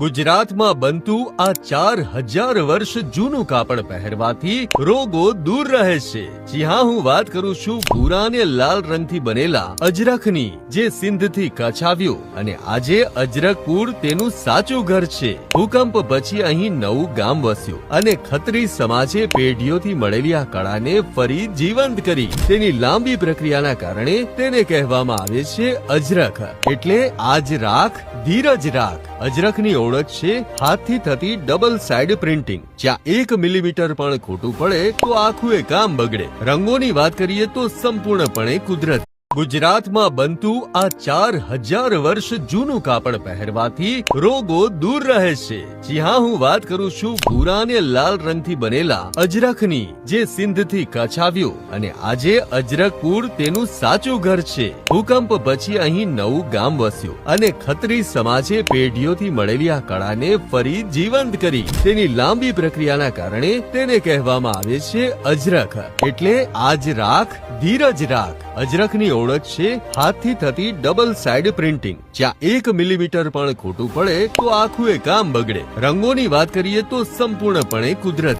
ગુજરાતમાં બનતું આ 4000 વર્ષ જૂનું કાપડ પહેરવાથી રોગો દૂર રહે છે। જી હા, હું વાત કરું છું ભૂરા અને લાલ રંગથી બનેલા અજરખની, જે સિંધથી કચ્છ આવ્યું અને આજે અજરખપુર તેનું સાચું ઘર છે। ભૂકંપ પછી અહીં નવું ગામ વસ્યું અને ખત્રી સમાજે પેઢીઓથી મળેલી આ કળાને ફરી જીવંત કરી। તેની લાંબી પ્રક્રિયાના કારણે તેને કહેવામાં આવે છે અજરખ, એટલે આજ રાખ ધીરજ રાખ। અજરખની ઓળખ છે હાથથી થતી ડબલ સાઇડ પ્રિન્ટિંગ। જ્યાં 1 મિલીમીટર પણ ખોટું પડે તો આખું એ કામ બગડે। રંગોની વાત કરીએ તો સંપૂર્ણપણે કુદરતી। ગુજરાતમાં બનતું આ 4000 વર્ષ જૂનું કાપડ પહેરવાથી રોગો દૂર રહે છે। જી હા, હું વાત કરું છું ભૂરા અને લાલ રંગથી બનેલા અજરખની, જે સિંધથી કચ્છ આવ્યું અને આજે અજરખપુર તેનું સાચું ઘર છે। ભૂકંપ પછી અહીં નવું ગામ વસ્યું અને ખત્રી સમાજે પેઢીઓથી મળેલી આ કળાને ફરી જીવંત કરી। તેની લાંબી પ્રક્રિયાના કારણે તેને કહેવામાં આવે છે અજરખ, એટલે આજ રાખ ધીરજ રાખ। અજરખની ઓળખ છે હાથથી થતી ડબલ સાઇડ પ્રિન્ટિંગ। જ્યાં 1 મિલીમીટર પણ ખોટું પડે તો આખું એ કામ બગડે। રંગોની વાત કરીએ તો સંપૂર્ણપણે કુદરતી।